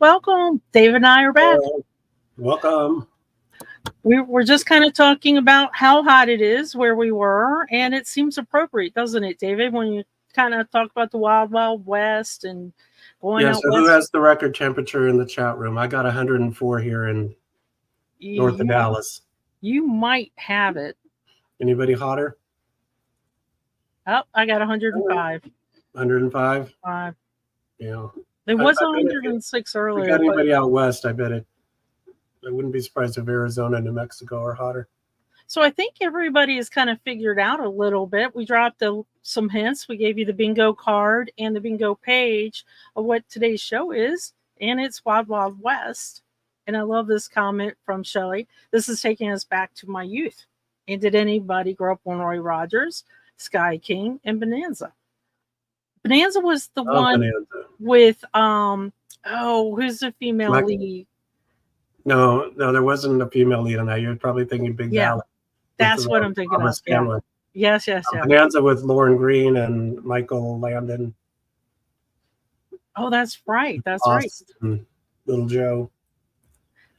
welcome. Dave and I are back. Welcome. We're just kind of talking about how hot it is where we were, and it seems appropriate, doesn't it, David, when you kind of talk about the wild, wild west and going out so west. Who has the record temperature in the chat room? I got 104 here in north of Dallas. You might have it. Anybody hotter? Oh, I got 105. 105? 5. Yeah. There was 106 earlier. If you got anybody out west, I bet I wouldn't be surprised if Arizona, New Mexico are hotter. So I think everybody has kind of figured out a little bit. We dropped some hints. We gave you the bingo card and the bingo page of what today's show is, and it's Wild Wild West. And I love this comment from Shelley. This is taking us back to my youth. And did anybody grow up on Roy Rogers, Sky King, and Bonanza? Bonanza was the one with who's the female lead? No, there wasn't a female lead on that. You're probably thinking Big Valley. That's what I'm thinking of. Yeah. Yes. Bonanza with Lauren Green and Michael Landon. Oh, that's right. That's right. Little Joe.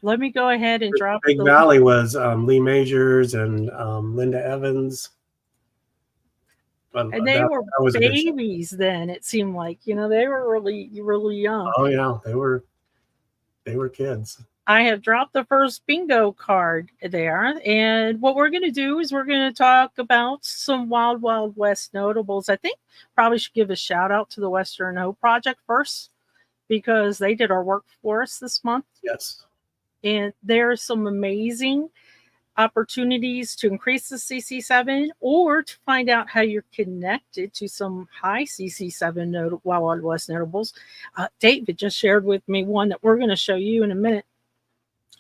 Let me go ahead and drop. Big Valley was Lee Majors and Linda Evans. And they were babies then. It seemed like they were really, really young. Oh yeah, they were kids. I have dropped the first bingo card there, and what we're going to do is we're going to talk about some Wild Wild West notables. I think probably should give a shout out to the Western Hope Project first, because they did our work for us this month. Yes. And there are some amazing opportunities to increase the CC7 or to find out how you're connected to some high CC7 Wild Wild West notables. David just shared with me one that we're going to show you in a minute.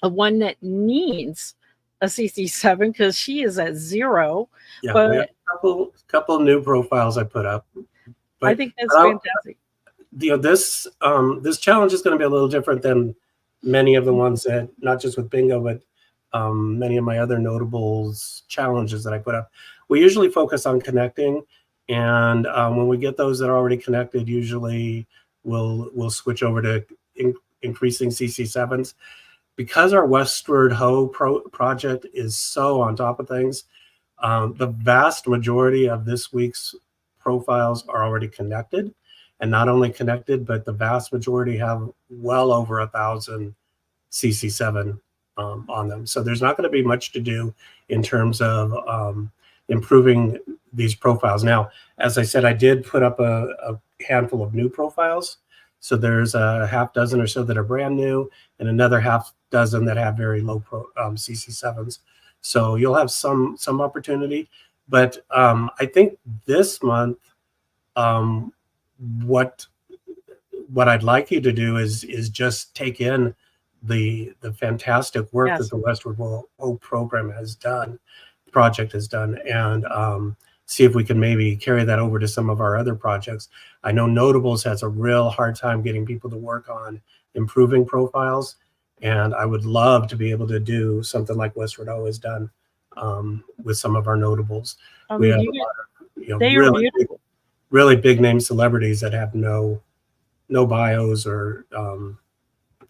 One that needs a CC7 because she is at 0. Yeah, but we have a couple new profiles I put up. But I think that's fantastic. This challenge is going to be a little different than many of the ones that, not just with bingo, but many of my other notables challenges that I put up. We usually focus on connecting, and when we get those that are already connected, usually we'll switch over to increasing CC7s. Because our Westward Ho project is so on top of things, the vast majority of this week's profiles are already connected, and not only connected, but the vast majority have well over 1,000 CC7 on them. So there's not going to be much to do in terms of improving these profiles. Now, as I said, I did put up a handful of new profiles. So there's a half dozen or so that are brand new, and another half dozen that have very low CC7s. So you'll have some opportunity. But I think this month, what I'd like you to do is just take in the fantastic work that the Westward Ho project has done, and see if we can maybe carry that over to some of our other projects. I know Notables has a real hard time getting people to work on improving profiles, and I would love to be able to do something like Westward Ho has done with some of our Notables. We have a lot of really big name celebrities that have no bios or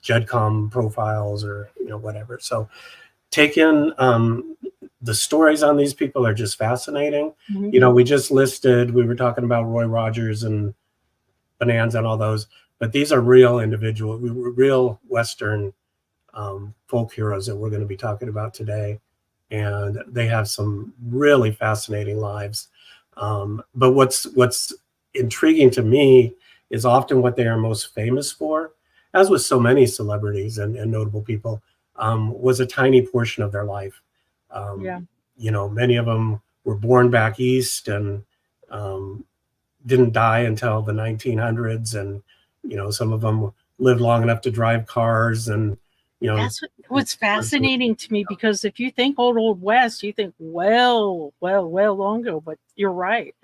GEDCOM profiles or whatever. So take in the stories on these people are just fascinating. Mm-hmm. We just listed, we were talking about Roy Rogers and Bonanza and all those, but these are real individuals, real Western folk heroes that we're going to be talking about today. And they have some really fascinating lives. But what's intriguing to me is often what they are most famous for, as with so many celebrities and notable people, was a tiny portion of their life. Many of them were born back east and didn't die until the 1900s, and some of them lived long enough to drive cars. And that's what's fascinating to me, because if you think old West, you think well long ago. But you're right.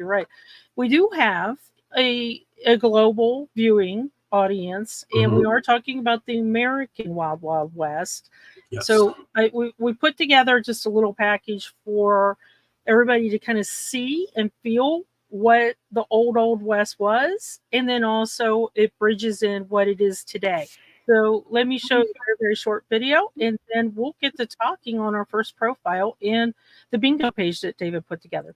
We do have a global viewing audience, and we are talking about the American Wild Wild West. Yes. So we put together just a little package for everybody to kind of see and feel what the old West was, and then also it bridges in what it is today. So let me show you a very, very short video, and then we'll get to talking on our first profile and the bingo page that David put together.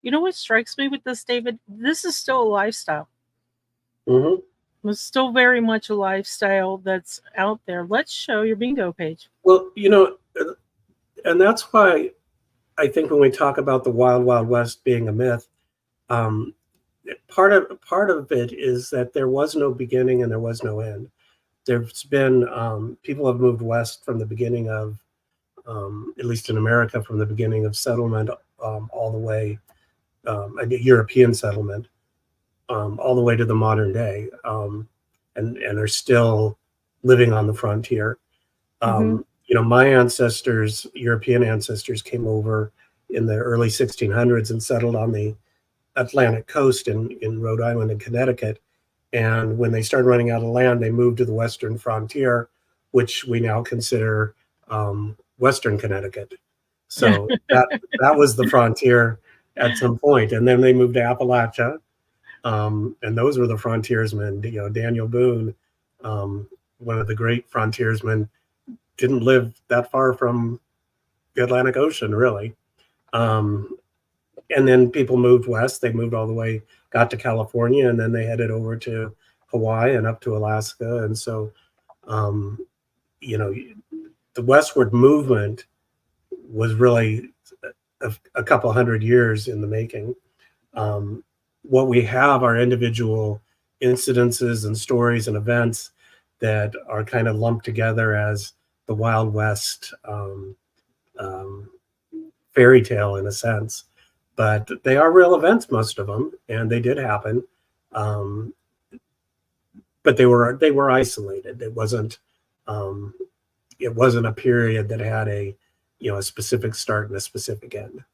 You know what strikes me with this, David? This is still a lifestyle. Mm-hmm. It's still very much a lifestyle that's out there. Let's show your bingo page. Well, you know, and that's why I think when we talk about the Wild Wild West being a myth, part of it is that there was no beginning and there was no end. There's been people have moved west from the beginning of, at least in America, from the beginning of settlement all the way, European settlement, all the way to the modern day, and are still living on the frontier. You know, my ancestors, European ancestors, came over in the early 1600s and settled on the Atlantic coast in Rhode Island and Connecticut. And when they started running out of land, they moved to the western frontier, which we now consider Western Connecticut. So that was the frontier at some point. And then they moved to Appalachia, and those were the frontiersmen. You know, Daniel Boone, one of the great frontiersmen, didn't live that far from the Atlantic Ocean, really. And then people moved west. They moved all the way, got to California, and then they headed over to Hawaii and up to Alaska. And so, you know, the westward movement was really a couple hundred years in the making. What we have are individual incidences and stories and events that are kind of lumped together as the Wild West fairy tale, in a sense. But they are real events, most of them, and they did happen. But they were isolated. It wasn't a period that had a specific start and a specific end.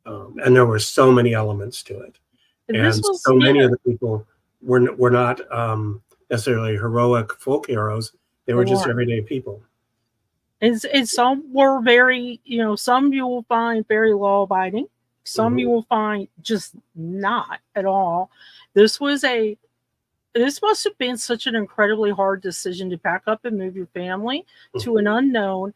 And there were so many elements to it, and so many of the people were not necessarily heroic folk heroes. They were just everyday people. And some were very, some you will find very law-abiding. Some you will find just not at all. This must have been such an incredibly hard decision to pack up and move your family to an unknown.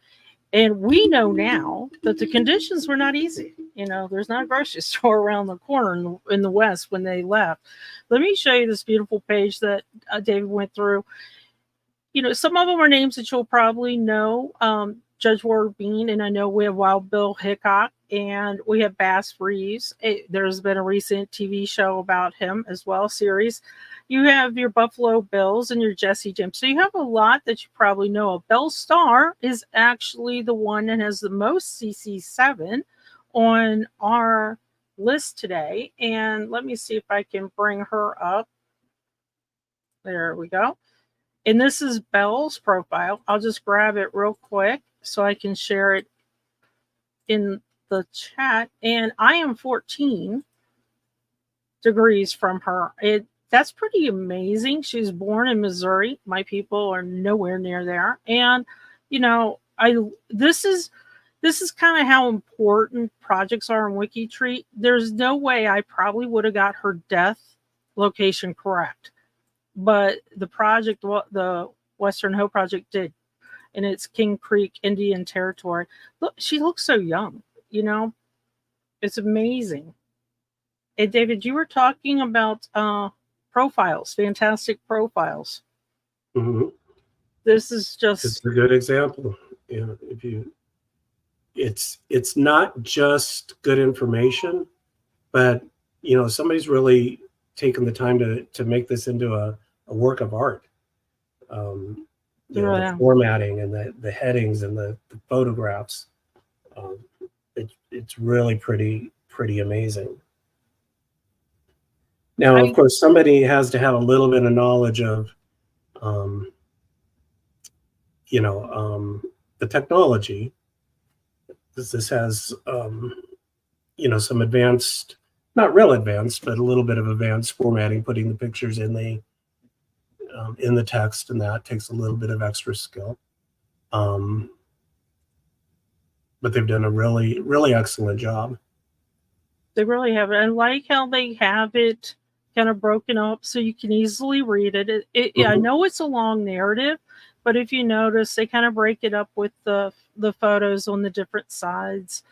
And we know now that the conditions were not easy. There's not a grocery store around the corner in the West when they left. Let me show you this beautiful page that David went through. Some of them are names that you'll probably know. Judge Ward Bean, and I know we have Wild Bill Hickok, and we have Bass Reeves. There's been a recent TV show about him as well, series. You have your Buffalo Bills and your Jesse James. So you have a lot that you probably know of. Belle Starr is actually the one that has the most CC7 on our list today. And let me see if I can bring her up. There we go. And this is Belle's profile. I'll just grab it real quick so I can share it in the chat. And I am 14 degrees from her. That's pretty amazing. She's born in Missouri. My people are nowhere near there. And, this is kind of how important projects are in WikiTree. There's no way I probably would have got her death location correct. But the project, the Western Hoe Project did. and it's King Creek Indian Territory. Look, she looks so young, you know. It's amazing. And David, you were talking about profiles, fantastic profiles. Mm-hmm. This is just, it's a good example. You know, if you, it's not just good information, but you know, somebody's really taken the time to make this into a work of art. You know, the formatting and the headings and the photographs. It's really pretty amazing. Now, of course, somebody has to have a little bit of knowledge of, you know, the technology. This has, you know, some advanced, not real advanced, but a little bit of advanced formatting, putting the pictures in the text, and that takes a little bit of extra skill. But they've done a really excellent job. They really have it. I like how they have it kind of broken up so you can easily read it. I know it's a long narrative, but if you notice, they kind of break it up with the photos on the different sides.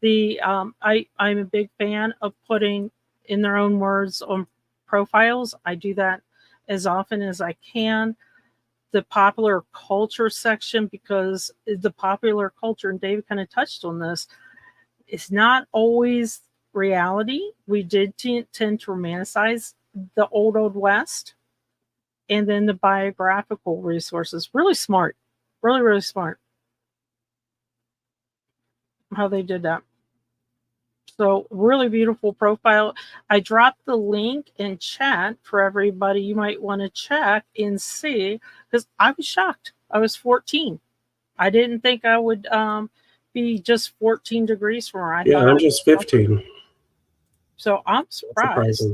I'm a big fan of putting in their own words on profiles. I do that as often as I can. The popular culture section, because the popular culture, and David kind of touched on this, it's not always reality. We did tend to romanticize the old West. And then the biographical resources, really smart, really smart how they did that. So really beautiful profile. I dropped the link in chat for everybody. You might want to check and see, because I was shocked. I was 14. I didn't think I would be just 14 degrees from where I thought. I'm just 15. So I'm surprised.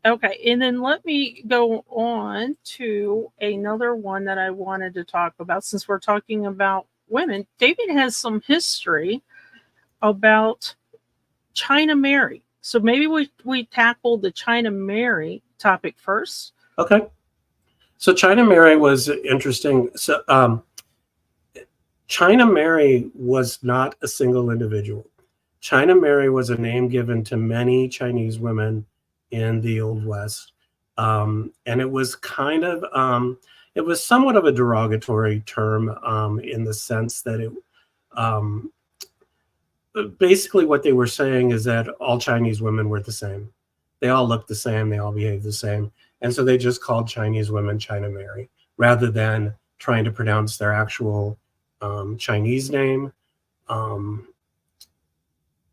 Okay, and then let me go on to another one that I wanted to talk about, since we're talking about women. David has some history about China Mary. So maybe we tackle the China Mary topic first. Okay. So China Mary was interesting. So China Mary was not a single individual. China Mary was a name given to many Chinese women in the Old West. And it was kind of, it was somewhat of a derogatory term in the sense that it, basically what they were saying is that all Chinese women were the same. They all looked the same. They all behaved the same. And so they just called Chinese women China Mary, rather than trying to pronounce their actual Chinese name,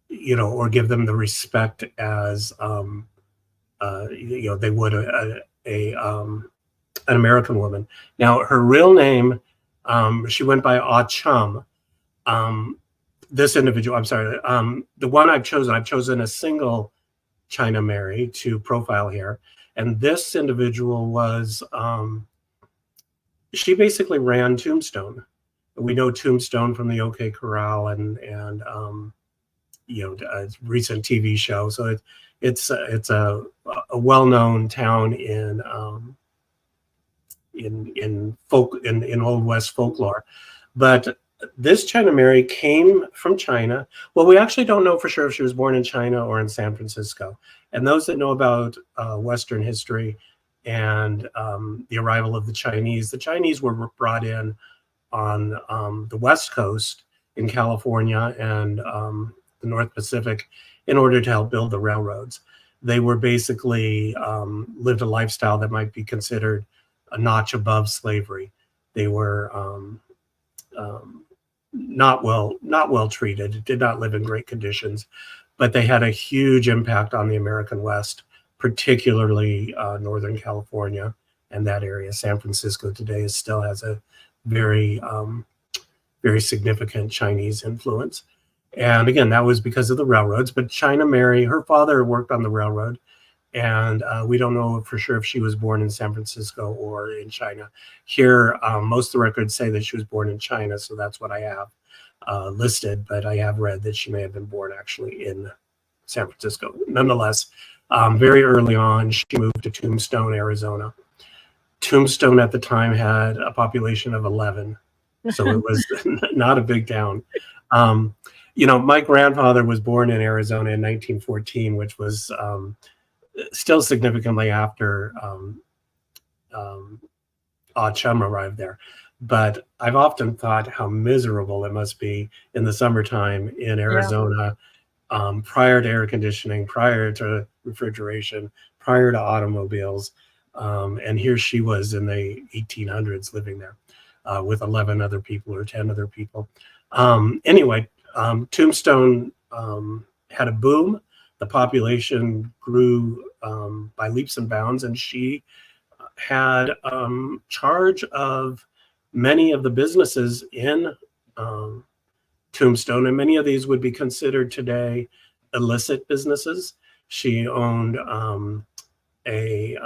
you know, or give them the respect as, you know, they would an American woman. Now, her real name, she went by 𝐓𝐡𝐞. This individual, I'm sorry, the one I've chosen a single China Mary to profile here. And this individual was, she basically ran Tombstone. We know Tombstone from the OK Corral and you know, a recent TV show. So it's a well-known town in Old West folklore. But this China Mary came from China. Well, we actually don't know for sure if she was born in China or in San Francisco. And those that know about Western history and the arrival of the Chinese were brought in on the West Coast in California and the North Pacific in order to help build the railroads. They were basically lived a lifestyle that might be considered a notch above slavery. They were not well treated, did not live in great conditions, but they had a huge impact on the American West, particularly Northern California and that area. San Francisco today still has a very significant Chinese influence. And again, that was because of the railroads. But China Mary, her father worked on the railroad, and we don't know for sure if she was born in San Francisco or in China. Here, most of the records say that she was born in China, so that's what I have listed, but I have read that she may have been born actually in San Francisco. Nonetheless, very early on, she moved to Tombstone, Arizona. Tombstone at the time had a population of 11, So it was not a big town. My grandfather was born in Arizona in 1914, which was still significantly after 𝐓𝐡𝐞 arrived there. But I've often thought how miserable it must be in the summertime in Arizona, prior to air conditioning, prior to refrigeration, prior to automobiles. And here she was in the 1800s living there with 11 other people or 10 other people. Anyway, Tombstone had a boom. The population grew by leaps and bounds, and she had charge of many of the businesses in Tombstone, and many of these would be considered today illicit businesses. She owned a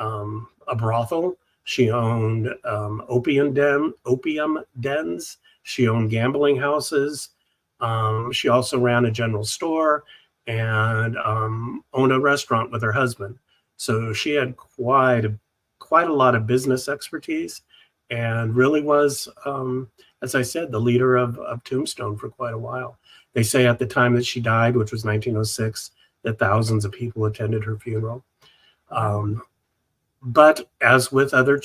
brothel. She owned opium dens. She owned gambling houses. She also ran a general store and owned a restaurant with her husband. So she had quite a lot of business expertise, and really was, as I said, the leader of Tombstone for quite a while. They say at the time that she died, which was 1906, that thousands of people attended her funeral. But as with other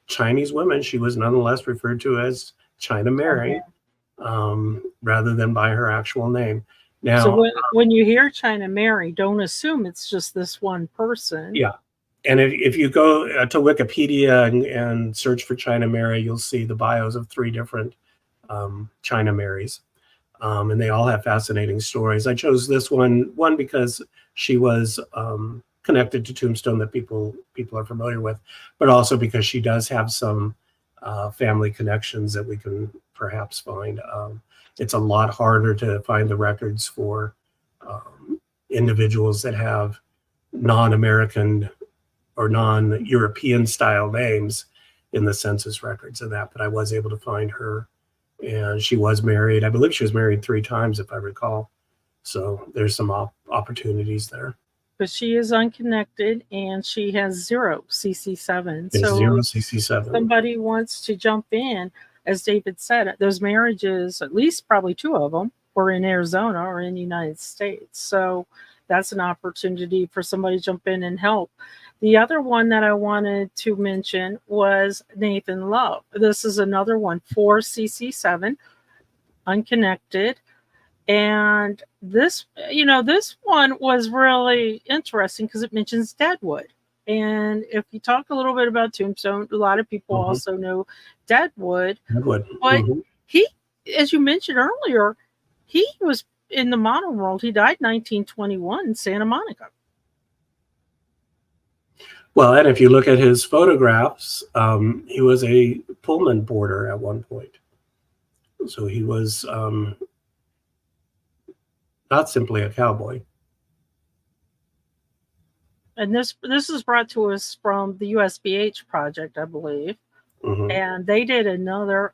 Chinese women, she was nonetheless referred to as China Mary, rather than by her actual name. Now, so when you hear China Mary, don't assume it's just this one person. Yeah. And if you go to Wikipedia and search for China Mary, you'll see the bios of 3 different China Marys. And they all have fascinating stories. I chose this one because she was connected to Tombstone that people are familiar with, but also because she does have some family connections that we can perhaps find. It's a lot harder to find the records for individuals that have non-American or non-European style names in the census records of that, but I was able to find her, and she was married. I believe she was married 3 times, if I recall. So there's some opportunities there. But she is unconnected, and she has 0 CC7. It's so 0 CC7. Somebody wants to jump in, as David said, those marriages, at least probably 2 of them, were in Arizona or in the United States. So that's an opportunity for somebody to jump in and help. The other one that I wanted to mention was Nathan Love. This is another one, 4 CC7, unconnected. And this one was really interesting because it mentions Deadwood. And if you talk a little bit about Tombstone, a lot of people also know Deadwood. But he, as you mentioned earlier, he was in the modern world. He died 1921 in Santa Monica. Well, and if you look at his photographs, he was a Pullman porter at one point. So he was not simply a cowboy. And this is brought to us from the USBH project, I believe. And they did another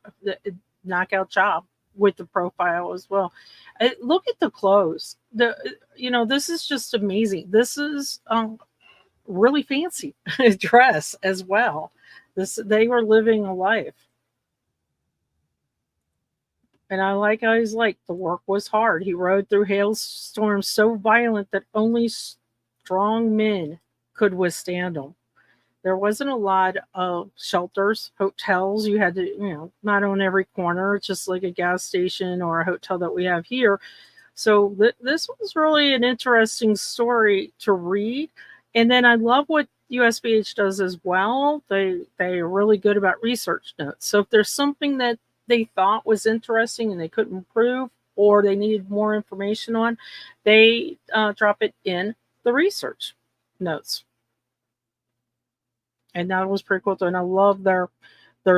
knockout job with the profile as well. Look at the clothes. This is just amazing. This is really fancy dress as well. They were living a life. And I like how he's like, the work was hard. He rode through hailstorms so violent that only strong men could withstand them. There wasn't a lot of shelters, hotels. You had to, not on every corner. It's just like a gas station or a hotel that we have here. So this was really an interesting story to read. And then I love what USBH does as well. They are really good about research notes. So if there's something that they thought was interesting and they couldn't prove, or they needed more information on, they drop it in the research notes. And that was pretty cool. And I love their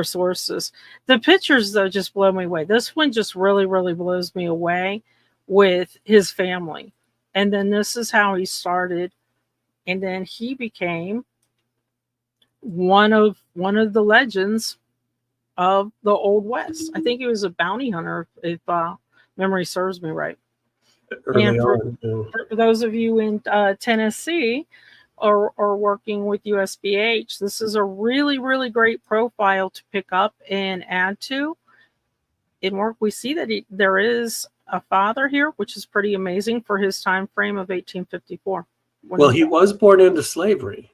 sources. The pictures, though, just blow me away. This one just really, really blows me away with his family. And then this is how he started. And then he became one of the legends of the Old West. I think he was a bounty hunter, if memory serves me right. And for those of you in Tennessee or working with USBH, this is a really, really great profile to pick up and add to. in work, we see that there is a father here, which is pretty amazing for his time frame of 1854. Well, he was born into slavery.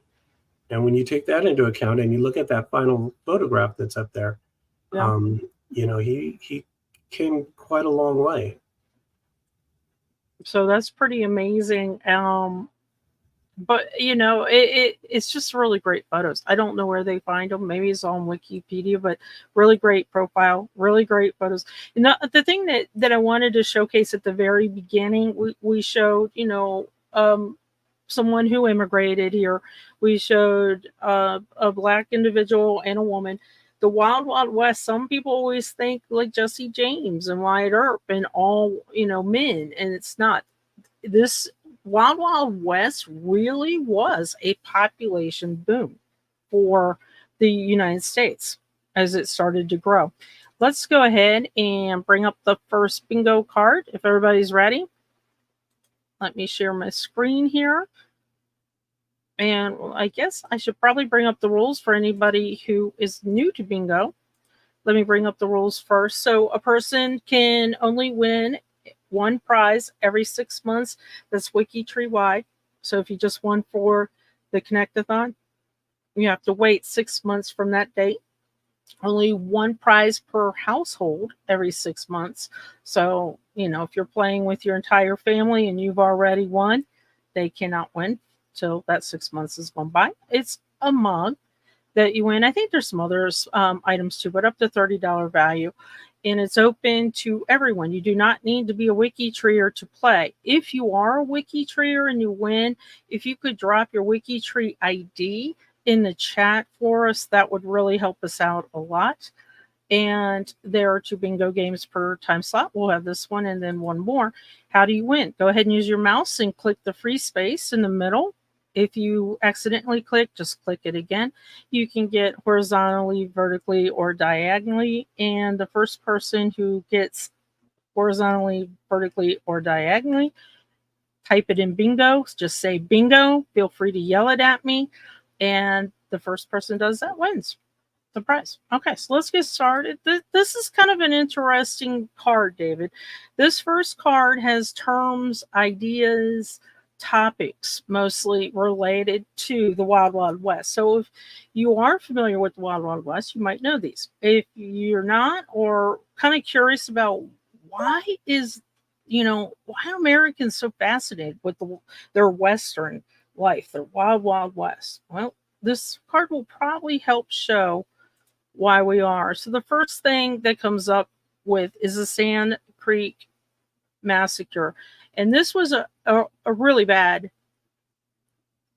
And when you take that into account and you look at that final photograph that's up there, yeah. you know, he came quite a long way. So that's pretty amazing. But you know, it's just really great photos. I don't know where they find them. Maybe it's on Wikipedia, but really great profile, really great photos. And the thing that I wanted to showcase at the very beginning, we showed, you know, someone who immigrated here. We showed a Black individual and a woman. The Wild Wild West, some people always think like Jesse James and Wyatt Earp and all, you know, men, and it's not. This Wild Wild West really was a population boom for the United States as it started to grow. Let's go ahead and bring up the first bingo card if everybody's ready. Let me share my screen here. And I guess I should probably bring up the rules for anybody who is new to bingo. Let me bring up the rules first. So a person can only win one prize every 6 months. That's WikiTree wide. So if you just won for the Connect-a-thon, you have to wait 6 months from that date. Only one prize per household every 6 months. So, you know, if you're playing with your entire family and you've already won, they cannot win till that 6 months has gone by. It's a mug that you win. I think there's some other items too, but up to $30 value. And it's open to everyone. You do not need to be a WikiTreeer to play. If you are a WikiTreeer and you win, if you could drop your WikiTree ID in the chat for us, that would really help us out a lot. And there are 2 bingo games per time slot. We'll have this one and then one more. How do you win? Go ahead and use your mouse and click the free space in the middle. If you accidentally click, just click it again. You can get horizontally, vertically, or diagonally. And the first person who gets horizontally, vertically, or diagonally, type it in bingo. Just say bingo. Feel free to yell it at me. And the first person does that wins the prize. Okay, so let's get started. This is kind of an interesting card, David. This first card has terms, ideas, topics mostly related to the Wild Wild West. So if you are familiar with the Wild Wild West, you might know these. If you're not, or kind of curious about why are Americans so fascinated with their Western life, their Wild Wild West? Well, this card will probably help show why we are. So the first thing that comes up with is the Sand Creek Massacre. And this was a really bad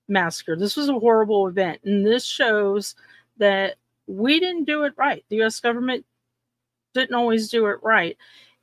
massacre. This was a horrible event. And this shows that we didn't do it right. The U.S. government didn't always do it right.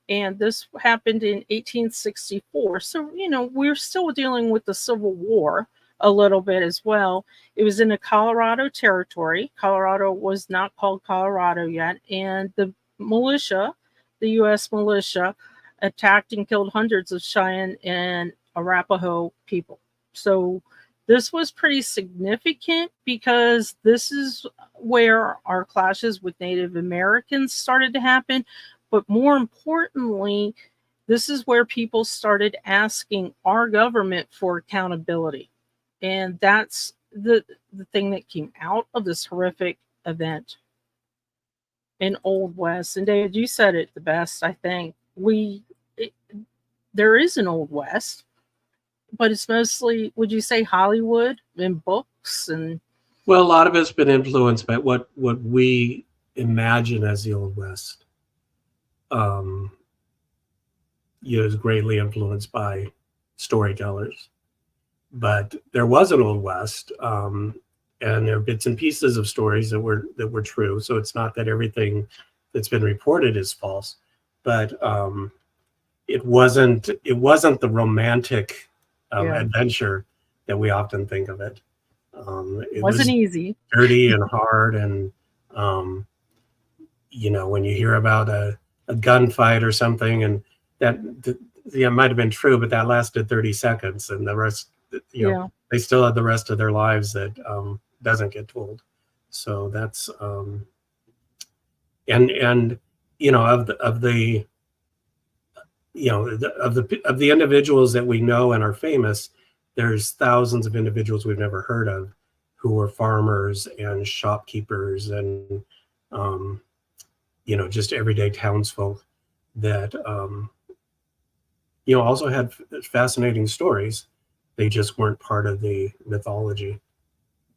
And this happened in 1864. So, you know, we're still dealing with the Civil War a little bit as well. It was in the Colorado Territory. Colorado was not called Colorado yet. And the militia, the U.S. militia, attacked and killed hundreds of Cheyenne and Arapaho people. So this was pretty significant because this is where our clashes with Native Americans started to happen. But more importantly, this is where people started asking our government for accountability. And that's the thing that came out of this horrific event in Old West. And David, you said it the best, I think. There is an Old West, but it's mostly, would you say, Hollywood and books? And well, a lot of it's been influenced by what we imagine as the Old West. Is greatly influenced by storytellers. But there was an Old West, and there are bits and pieces of stories that were true. So it's not that everything that's been reported is false, but it wasn't the romantic adventure that we often think of it. It wasn't easy, dirty and hard, and when you hear about a gunfight or something, and that it might have been true, but that lasted 30 seconds, and the rest, they still had the rest of their lives that doesn't get told. So that's and you know, of the you know, of the individuals that we know and are famous, there's thousands of individuals we've never heard of who were farmers and shopkeepers and you know, just everyday townsfolk that you know, also had fascinating stories. They just weren't part of the mythology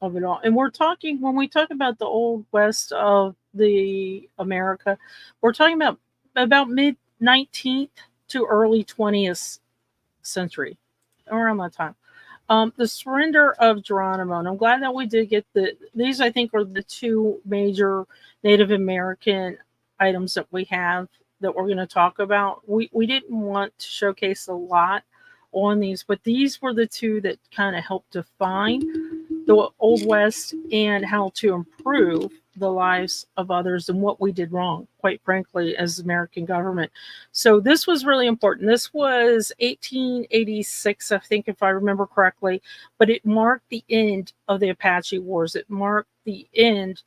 of it all. And we're talking, when we talk about the Old West of the America, we're talking about mid 19th to early 20th century, around that time. The surrender of Geronimo, and I'm glad that we did get these. I think are the two major Native American items that we have that we're going to talk about. We didn't want to showcase a lot on these, but these were the two that kind of helped define the Old West and how to improve the lives of others and what we did wrong, quite frankly, as the American government. So this was really important. This was 1886, I think, if I remember correctly, but it marked the end of the Apache Wars. It marked the end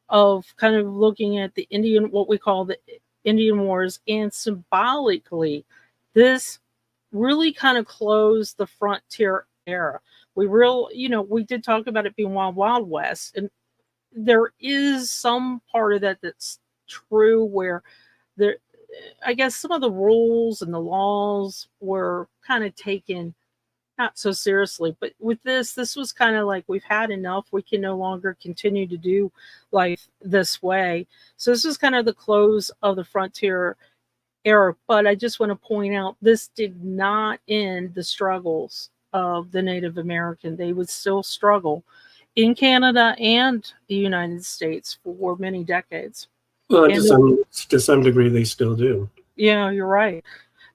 of kind of looking at the Indian, what we call the Indian Wars, and symbolically, this really kind of closed the frontier era. We did talk about it being Wild Wild West, and there is some part of that that's true, where there, I guess, some of the rules and the laws were kind of taken not so seriously. But with this was kind of like, we've had enough. We can no longer continue to do life this way. So this was kind of the close of the frontier era. But I just want to point out, this did not end the struggles of the Native American. They would still struggle in Canada and the United States for many decades. Well, to some degree, they still do. Yeah, you're right.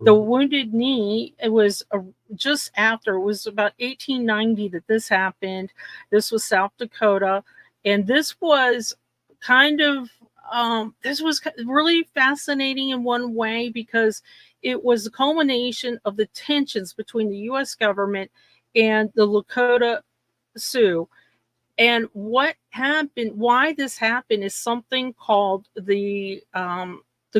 The Wounded Knee, it was just after, it was about 1890 that this happened. This was South Dakota. And this was kind of, this was really fascinating in one way, because it was the culmination of the tensions between the U.S. government and the Lakota Sioux. And what happened, why this happened, is something called the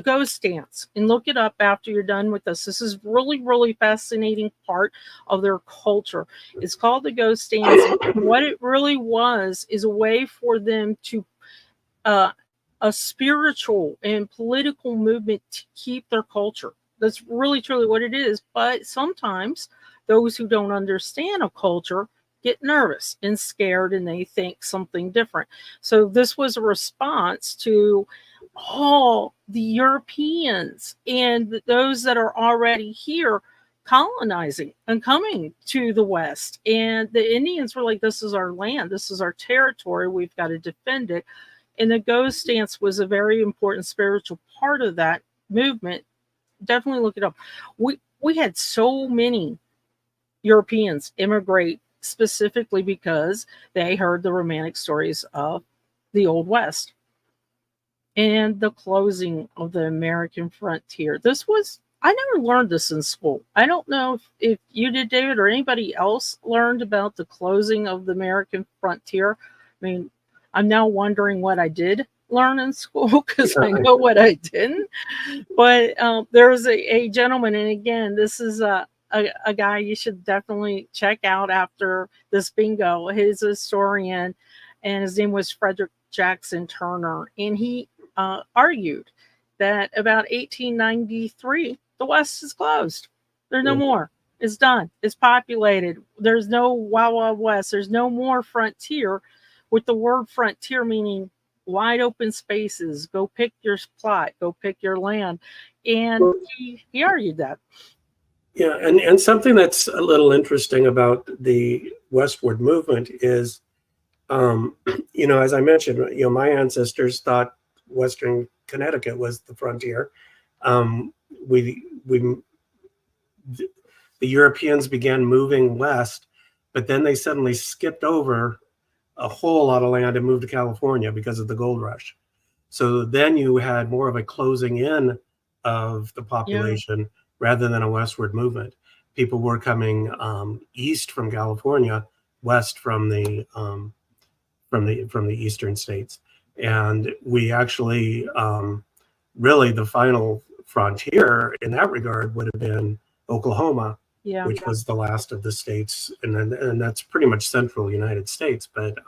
ghost dance. And look it up after you're done with this. This is really, really fascinating part of their culture. It's called the ghost dance. And what it really was is a way for them to, a spiritual and political movement to keep their culture. That's really, truly what it is. But sometimes those who don't understand a culture get nervous and scared, and they think something different. So this was a response to all the Europeans and those that are already here colonizing and coming to the West. And the Indians were like, this is our land, this is our territory, we've got to defend it. And the ghost dance was a very important spiritual part of that movement. Definitely look it up. We had so many Europeans immigrate specifically because they heard the romantic stories of the Old West and the closing of the American frontier. This was, I never learned this in school. I don't know if you did, David, or anybody else learned about the closing of the American frontier. I mean, I'm now wondering what I did learn in school, because I know what I didn't. But there was a gentleman, and again, this is a guy you should definitely check out after this bingo. He's a historian, and his name was Frederick Jackson Turner. And he argued that about 1893, the West is closed. There's no more. It's done. It's populated. There's no Wild Wild West. There's no more frontier, with the word frontier meaning wide open spaces. Go pick your plot. Go pick your land. And he argued that. Yeah, and something that's a little interesting about the westward movement is, you know, as I mentioned, you know, my ancestors thought Western Connecticut was the frontier. The Europeans began moving west, but then they suddenly skipped over a whole lot of land and moved to California because of the gold rush. So then you had more of a closing in of the population rather than a westward movement. People were coming east from California, west from the eastern states, and we actually really the final frontier in that regard would have been Oklahoma, Yeah. which was the last of the states, and that's pretty much central United States. But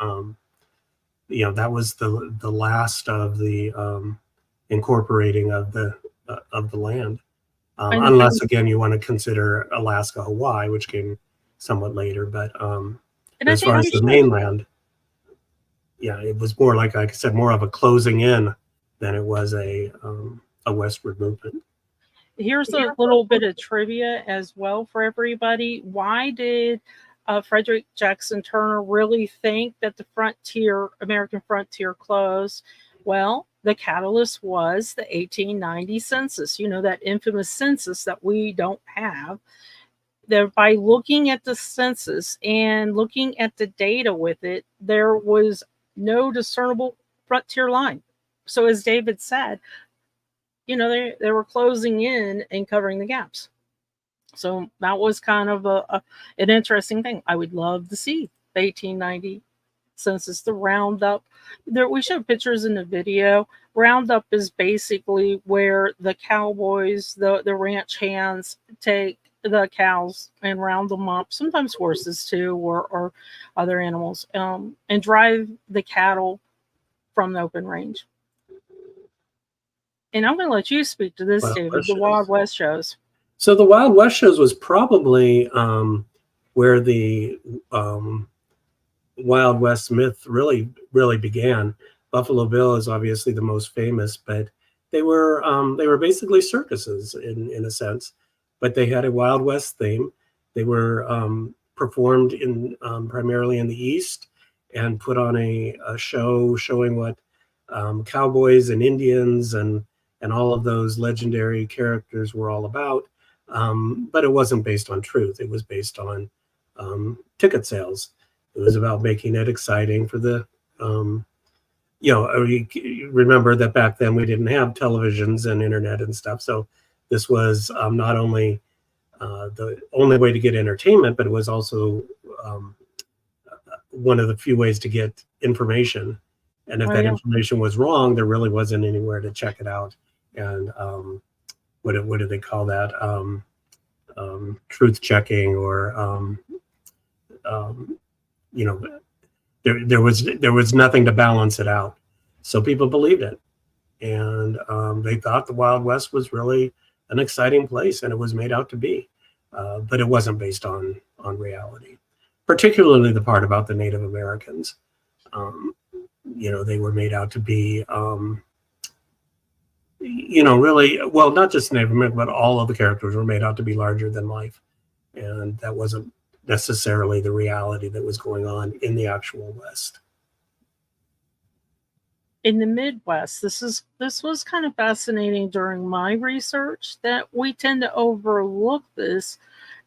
you know, that was the last of the incorporating of the land, unless again you want to consider Alaska, Hawaii, which came somewhat later. But as far as the mainland, yeah, it was more like I said, more of a closing in than it was a westward movement. Here's a little bit of trivia as well for everybody. Why did Frederick Jackson Turner really think that the American frontier closed? Well, the catalyst was the 1890 census. You know, that infamous census that we don't have. By looking at the census and looking at the data with it, there was no discernible frontier line. So as David said, you know, they were closing in and covering the gaps. So that was kind of an interesting thing. I would love to see the 1890 census, the roundup. We showed pictures in the video. Roundup is basically where the cowboys, the ranch hands, take the cows and round them up, sometimes horses too, or other animals, and drive the cattle from the open range. And I'm going to let you speak to this, David, the Wild West shows. So the Wild West shows was probably where the Wild West myth really began. Buffalo Bill is obviously the most famous, but they were basically circuses in a sense, but they had a Wild West theme. They were performed in primarily in the East and put on a show showing what cowboys and Indians and all of those legendary characters were all about. But it wasn't based on truth. It was based on ticket sales. It was about making it exciting for the, you know, you remember that back then we didn't have televisions and internet and stuff. So this was not only the only way to get entertainment, but it was also one of the few ways to get information. And if that information was wrong, there really wasn't anywhere to check it out. And what do they call that? Truth checking, or you know, there was nothing to balance it out. So people believed it, and they thought the Wild West was really an exciting place, and it was made out to be, but it wasn't based on reality. Particularly the part about the Native Americans. You know, they were made out to be, you know, really, well, not just Native American, but all of the characters were made out to be larger than life. And that wasn't necessarily the reality that was going on in the actual West. In the Midwest, this was kind of fascinating during my research, that we tend to overlook this.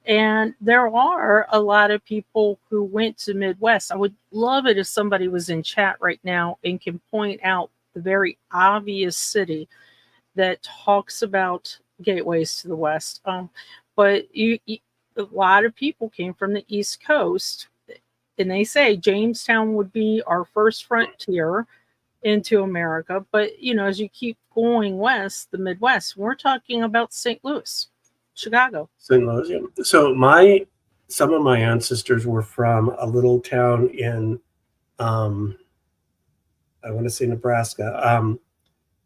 And there are a lot of people who went to Midwest. I would love it if somebody was in chat right now and can point out the very obvious city that talks about gateways to the West. But a lot of people came from the East Coast, and they say Jamestown would be our first frontier into America. But, you know, as you keep going west, the Midwest, we're talking about St. Louis, Chicago. St. Louis, yeah. So some of my ancestors were from a little town in, I want to say Nebraska,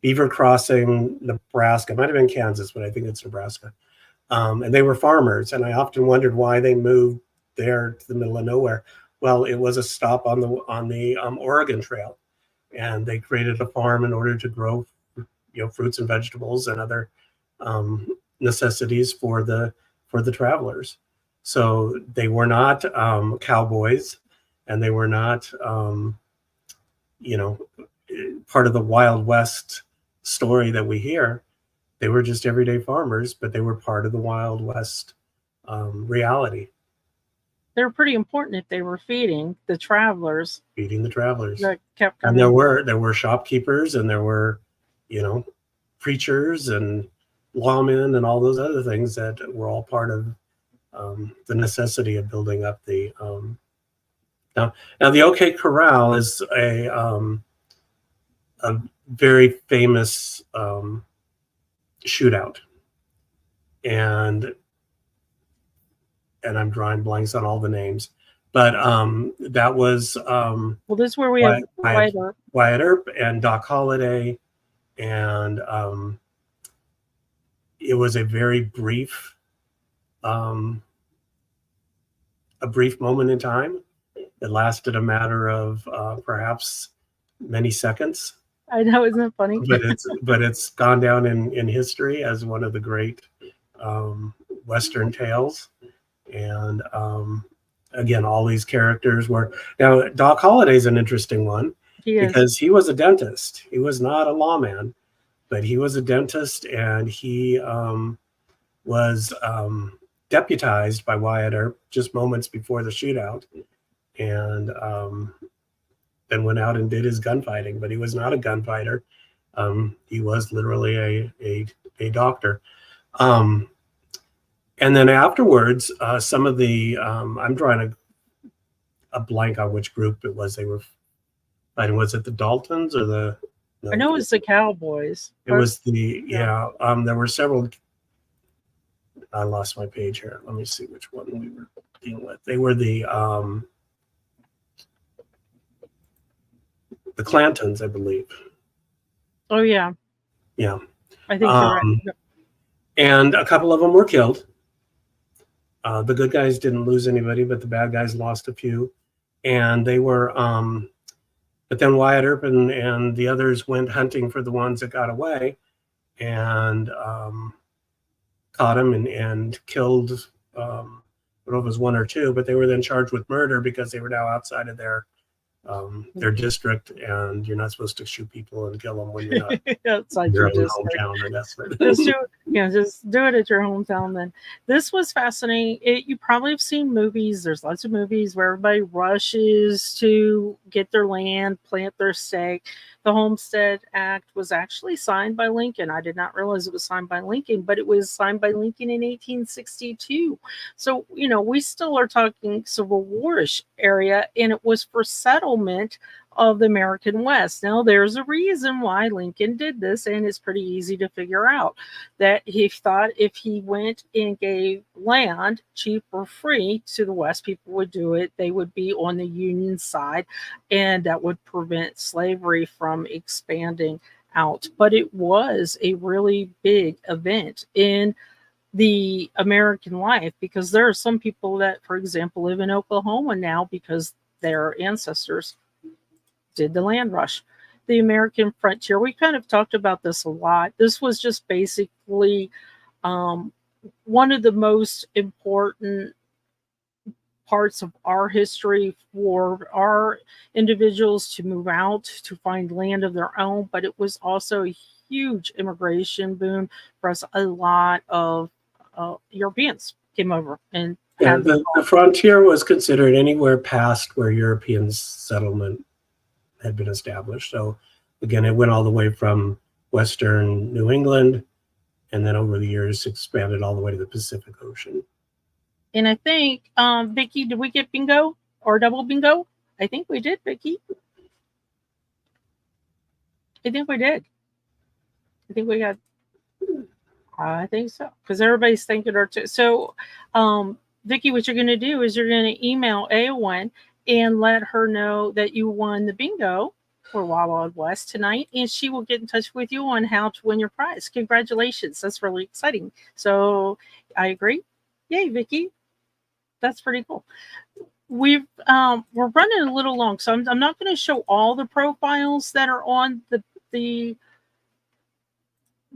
Beaver Crossing, Nebraska. It might have been Kansas, but I think it's Nebraska. And they were farmers, and I often wondered why they moved there to the middle of nowhere. Well, it was a stop on the Oregon Trail, and they created a farm in order to grow, you know, fruits and vegetables and other necessities for the travelers. So they were not cowboys, and they were not you know, part of the Wild West story that we hear. They were just everyday farmers, but they were part of the Wild West reality. They were pretty important if they were feeding the travelers. Feeding the travelers. That kept coming. And there were shopkeepers, and there were, you know, preachers and lawmen and all those other things that were all part of the necessity of building up the now the OK Corral is a very famous shootout, and I'm drawing blanks on all the names, but that was well, this is where we have Wyatt Earp and Doc Holliday, and it was a very brief, a brief moment in time. It lasted a matter of perhaps many seconds. I know, isn't it funny? but it's gone down in history as one of the great Western tales. And again, all these characters were, now Doc Holliday's an interesting one because he was a dentist. He was not a lawman, but he was a dentist, and he was deputized by Wyatt Earp just moments before the shootout, and then went out and did his gunfighting. But he was not a gunfighter. He was literally a doctor. And then afterwards, some of the, I'm drawing a blank on which group it was they were fighting. Was it the Daltons or the? No, I know it was the Cowboys. It was the, yeah. There were several. I lost my page here. Let me see which one we were dealing with. They were the Clantons, I believe. Oh yeah. Yeah. I think you're right. And a couple of them were killed. The good guys didn't lose anybody, but the bad guys lost a few. And they were, but then Wyatt Earp and the others went hunting for the ones that got away, and caught them and killed, I don't know if it was one or two, but they were then charged with murder because they were now outside of their district, and you're not supposed to shoot people and kill them when you're not outside your your own district. hometown or that sort of Just thing. just do it at your hometown. Then this was fascinating. You probably have seen movies. There's lots of movies where everybody rushes to get their land, plant their stake. The Homestead Act was actually signed by Lincoln. I did not realize it was signed by Lincoln, but it was signed by Lincoln in 1862. So, we still are talking Civil War-ish area, and it was for settlement of the American West. Now, there's a reason why Lincoln did this, and it's pretty easy to figure out. That he thought if he went and gave land cheap or free to the West, people would do it. They would be on the Union side, and that would prevent slavery from expanding out. But it was a really big event in the American life, because there are some people that, for example, live in Oklahoma now because their ancestors did the land rush. The American frontier, we kind of talked about this a lot. This was just basically one of the most important parts of our history for our individuals to move out, to find land of their own, but it was also a huge immigration boom for us. A lot of Europeans came over, and the frontier was considered anywhere past where European settlement had been established. So again, it went all the way from Western New England, and then over the years expanded all the way to the Pacific Ocean. And I think, Vicki, did we get bingo or double bingo? I think we did, Vicki. I think we did. I think we got, I think so, because everybody's thinking or two. So, Vicki, what you're going to do is you're going to email AON and let her know that you won the bingo for Wild Wild West tonight, and she will get in touch with you on how to win your prize. Congratulations. That's really exciting. So I agree. Yay, Vicki. That's pretty cool. We're running a little long, so I'm not going to show all the profiles that are on the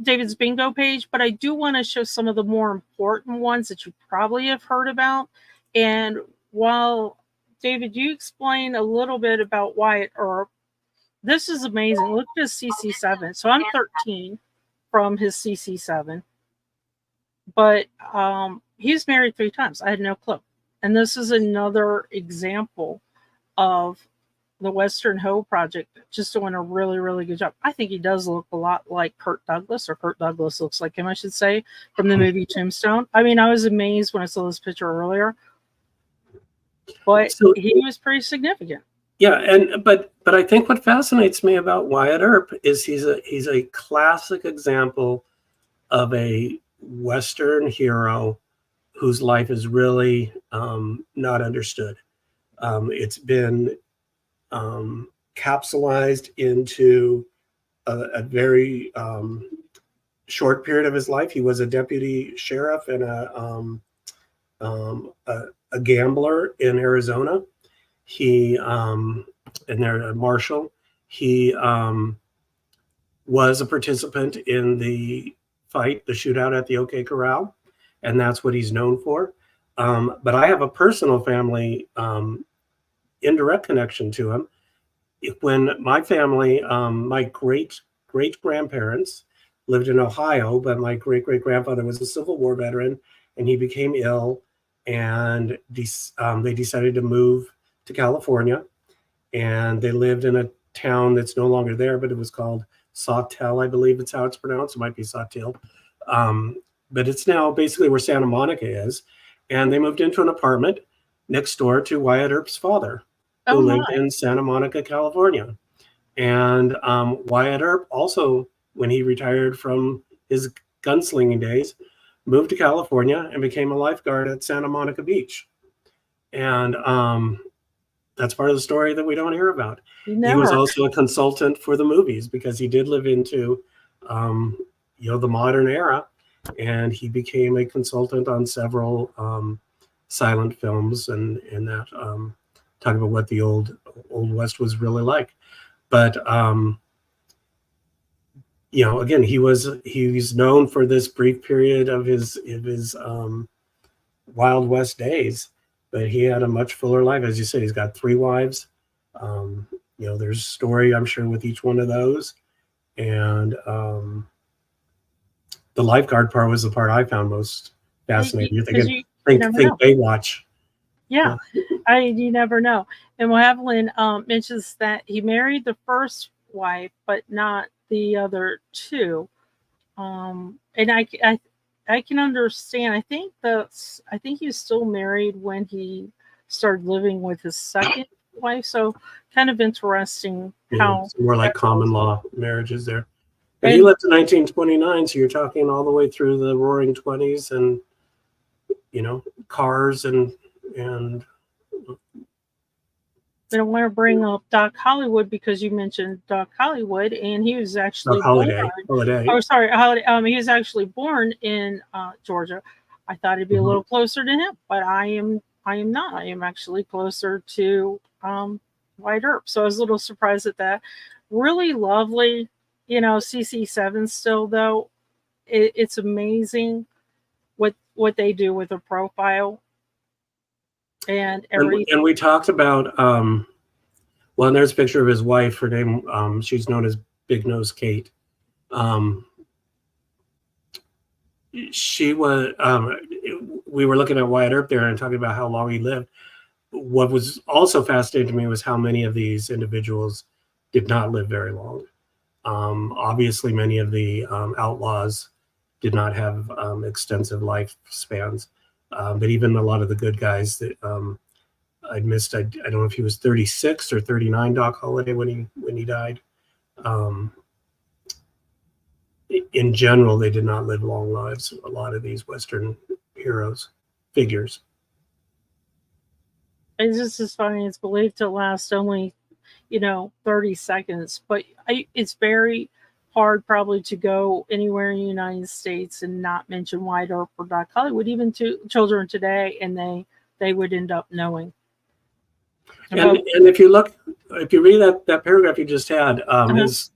David's bingo page, but I do want to show some of the more important ones that you probably have heard about. And while David, you explain a little bit about Wyatt Earp. This is amazing. Look at his CC7. So I'm 13 from his CC7. But he's married 3 times. I had no clue. And this is another example of the Western Hoe Project just doing a really, really good job. I think he does look a lot like Kirk Douglas, or Kirk Douglas looks like him, I should say, from the movie Tombstone. I mean, I was amazed when I saw this picture earlier. But he was pretty significant. Yeah, but I think what fascinates me about Wyatt Earp is he's a classic example of a Western hero whose life is really not understood. It's been capsulized into a very short period of his life. He was a deputy sheriff and a gambler in Arizona. He and they're a marshal. He was a participant in the fight, the shootout at the OK Corral, and that's what he's known for. But I have a personal family indirect connection to him. When my family, my great grandparents lived in Ohio, but my great grandfather was a Civil War veteran, and he became ill, and they decided to move to California, and they lived in a town that's no longer there, but it was called Sawtell, I believe it's how it's pronounced. It might be Sawtell, but it's now basically where Santa Monica is, and they moved into an apartment next door to Wyatt Earp's father, who lived in Santa Monica, California. And Wyatt Earp also, when he retired from his gunslinging days, moved to California and became a lifeguard at Santa Monica Beach. And that's part of the story that we don't hear about. Never. He was also a consultant for the movies because he did live into, the modern era, and he became a consultant on several silent films and that talking about what the old West was really like. But again, he's known for this brief period of his Wild West days, but he had a much fuller life. As you say, he's got 3 wives. There's a story, I'm sure, with each one of those. And the lifeguard part was the part I found most fascinating. Think Baywatch. Yeah, you never know. And Evelyn mentions that he married the first wife, but not the other 2. And I can understand. I think he was still married when he started living with his second wife. So kind of interesting how more like common law marriages there. And he lived in 1929, so you're talking all the way through the Roaring 20s, and cars and. I don't want to bring up Doc Hollywood because you mentioned Doc Hollywood, and he was actually Holiday. Oh, sorry, Holiday. He was actually born in Georgia. I thought he'd be a little closer to him, but I am not. I am actually closer to Wyatt Earp. So I was a little surprised at that. Really lovely, CC7 still though. It's amazing what they do with a profile. And we talked about and there's a picture of his wife. Her name, she's known as Big Nose Kate. She was we were looking at Wyatt Earp there and talking about how long he lived. What was also fascinating to me was how many of these individuals did not live very long. Obviously, many of the outlaws did not have extensive lifespans. But even a lot of the good guys that I missed, I don't know if he was 36 or 39, Doc Holliday, when he died. In general, they did not live long lives. A lot of these Western figures. It's just as funny. It's believed to last only, 30 seconds. But it's very hard probably to go anywhere in the United States and not mention Wyatt Earp or Doc Hollywood, even to children today, and they would end up knowing. And if you read that paragraph you just had,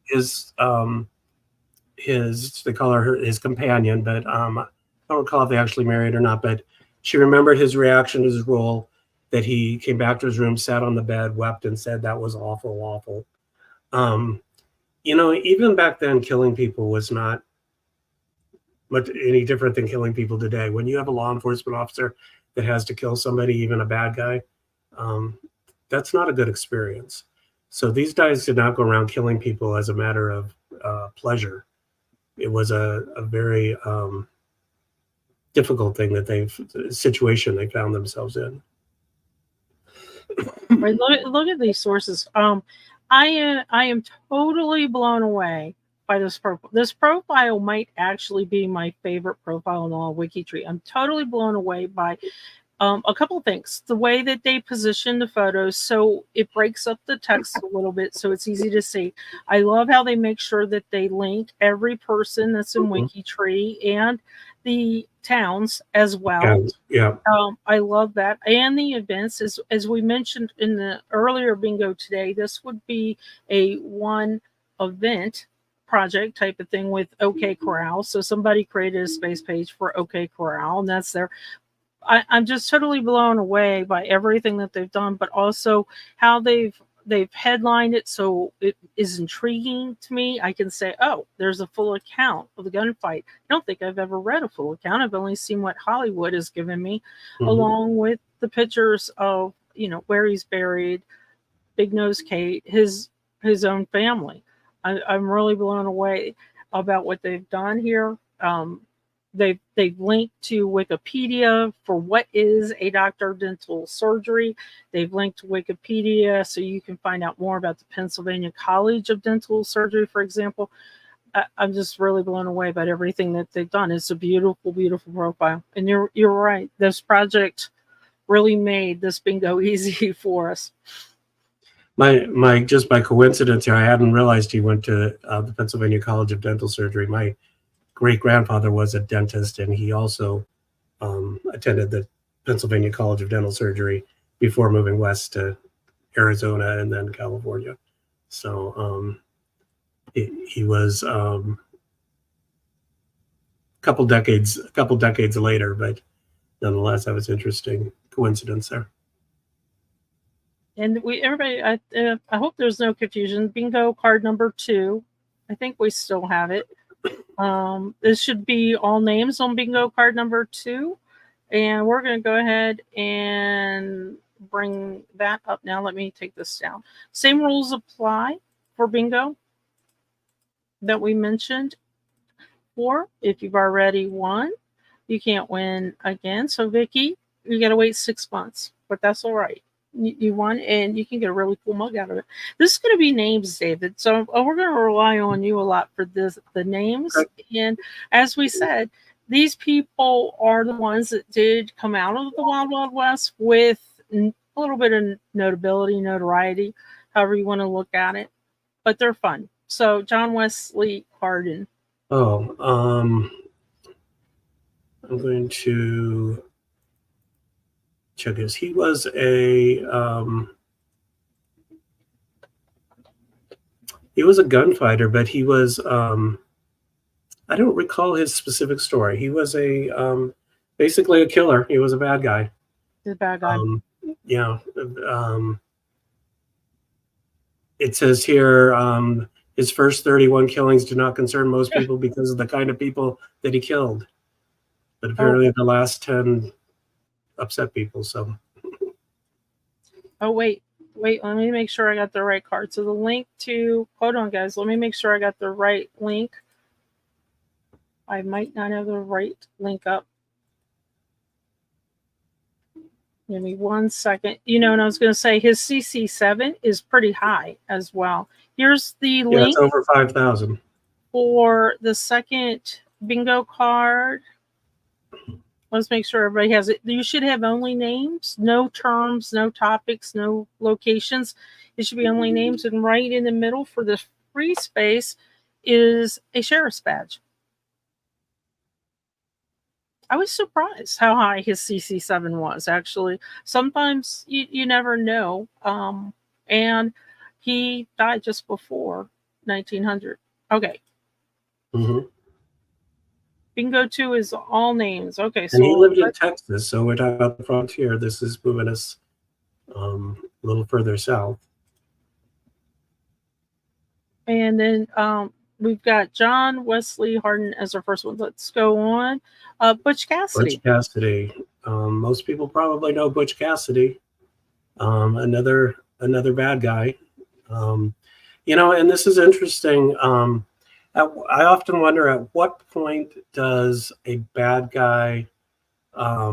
his they call her his companion, but I don't recall if they actually married or not, but she remembered his reaction to his role, that he came back to his room, sat on the bed, wept, and said that was awful. Even back then, killing people was not much any different than killing people today. When you have a law enforcement officer that has to kill somebody, even a bad guy, that's not a good experience. So these guys did not go around killing people as a matter of pleasure. It was a very difficult situation they found themselves in. Right, look at these sources. I am totally blown away by this profile. This profile might actually be my favorite profile in all WikiTree. I'm totally blown away by a couple of things. The way that they position the photos, so it breaks up the text a little bit, so it's easy to see. I love how they make sure that they link every person that's in WikiTree and the towns as well. And, yeah. I love that. And the events, as we mentioned in the earlier bingo today, this would be a one event project type of thing with 𝐓𝐡𝐞. So somebody created a space page for 𝐓𝐡𝐞, and that's their. I'm just totally blown away by everything that they've done, but also how they've headlined it so it is intriguing to me. I can say, oh, there's a full account of the gunfight. I don't think I've ever read a full account. I've only seen what Hollywood has given me, along with the pictures of, where he's buried, Big Nose Kate, his own family. I'm really blown away about what they've done here. They've linked to Wikipedia for what is a doctor of dental surgery. They've linked to Wikipedia so you can find out more about the Pennsylvania College of Dental Surgery, for example. I'm just really blown away by everything that they've done. It's a beautiful, beautiful profile. And you're right. This project really made this bingo easy for us. Just by coincidence here, I hadn't realized he went to the Pennsylvania College of Dental Surgery. My great-grandfather was a dentist, and he also attended the Pennsylvania College of Dental Surgery before moving west to Arizona and then California. So he was a couple decades later, but nonetheless, that was interesting coincidence there. And everybody, I hope there's no confusion. Bingo card number 2. I think we still have it. This should be all names on bingo card number 2. And we're going to go ahead and bring that up now. Let me take this down. Same rules apply for bingo that we mentioned for. If you've already won, you can't win again. So Vicky, you got to wait 6 months, but that's all right. You won, and you can get a really cool mug out of it. This is going to be names, David. So we're going to rely on you a lot for the names. And as we said, these people are the ones that did come out of the Wild Wild West with a little bit of notability, notoriety, however you want to look at it. But they're fun. So John Wesley Hardin. Oh, I'm going to check this. He was a gunfighter, but he was I don't recall his specific story. He was a basically a killer. He was a bad guy. The bad guy. Yeah. It says here his first 31 killings did not concern most people because of the kind of people that he killed. But apparently the last 10 upset people. So wait, let me make sure I got the right card. So the link to, hold on guys, let me make sure I got the right link. I might not have the right link up. Give me 1 second. And I was going to say his CC7 is pretty high as well. Here's the link. It's over 5,000 for the second bingo card. Let's make sure everybody has it. You should have only names, no terms, no topics, no locations. It should be only names. And right in the middle for the free space is a sheriff's badge. I was surprised how high his CC7 was, actually. Sometimes you never know. And he died just before 1900. Okay. Bingo 2 is all names. Okay, so and he lived in Texas, so we're talking about the frontier. This is moving us a little further south. And then we've got John Wesley Hardin as our first one. Let's go on. Butch Cassidy. Butch Cassidy. Most people probably know Butch Cassidy. Another bad guy. And this is interesting. I often wonder at what point does a bad guy, at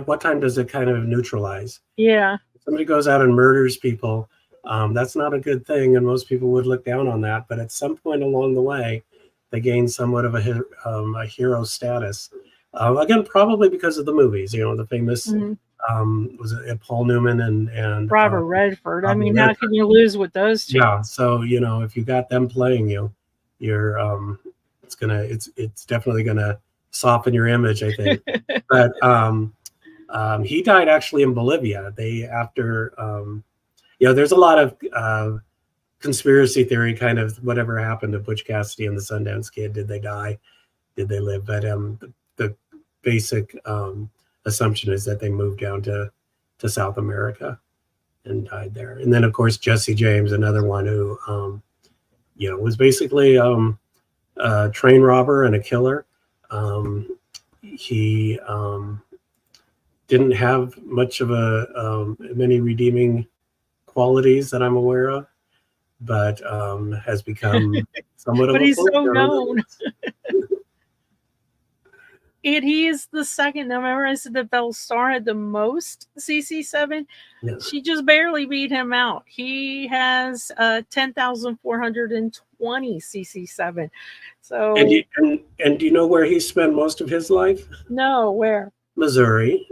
what time does it kind of neutralize? Yeah. Somebody goes out and murders people. That's not a good thing, and most people would look down on that. But at some point along the way, they gained somewhat of a hero status. Again, probably because of the movies. You know, the famous was it Paul Newman and Robert Redford. I Robert mean, how Redford. can you lose with those two? Yeah. So you know, if you got them playing you, you're it's definitely gonna soften your image, I think. But he died actually in Bolivia. You know, there's a lot of conspiracy theory, kind of whatever happened to Butch Cassidy and the Sundance Kid. Did they die? Did they live? But the basic assumption is that they moved down to South America and died there. And then, of course, Jesse James, another one who, you know, was basically a train robber and a killer. He didn't have much of many redeeming qualities that I'm aware of, but has become somewhat of but a he's so folk hero. known. And he is the second. Now, remember I said that Belle Starr had the most CC7? Yes. She just barely beat him out. He has 10,420 CC7. So, And do you know where he spent most of his life? no, where? Missouri.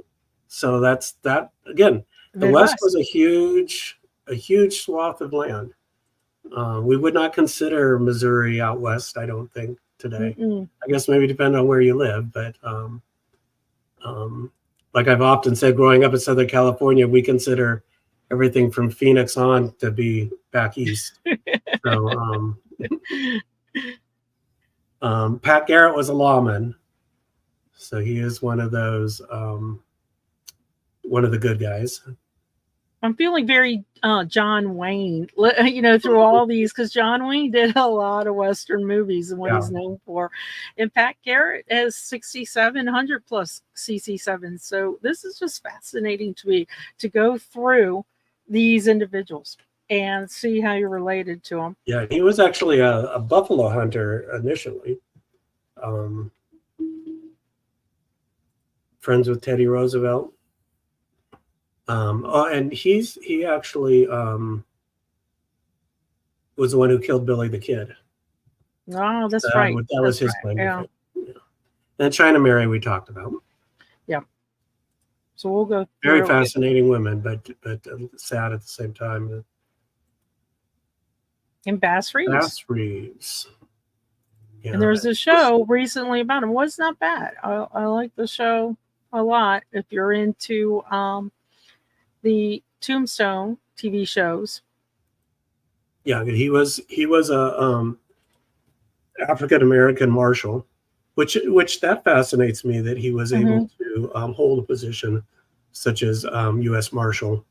So that's that again. The West was a huge swath of land. We would not consider Missouri out west, I don't think, today. I guess maybe depending on where you live, but like I've often said, growing up in Southern California, we consider everything from Phoenix on to be back east. So Pat Garrett was a lawman, so he is one of those one of the good guys. I'm feeling very John Wayne, you know, through all these, because John Wayne did a lot of Western movies and what he's known for. And Pat Garrett has 6,700 plus CC7. So this is just fascinating to me to go through these individuals and see how you're related to them. Yeah, he was actually a buffalo hunter initially. Friends with Teddy Roosevelt. And he actually was the one who killed Billy the Kid. Oh, that's right. That was his claim. Yeah. And China Mary we talked about. Yeah. So we'll go. Very fascinating women, but sad at the same time. And Bass Reeves. Bass Reeves. Yeah, and there's a show recently about him. It was not bad. I like the show a lot. If you're into the Tombstone TV shows. Yeah, he was a African American marshal, which that fascinates me, that he was able to hold a position such as U.S. Marshal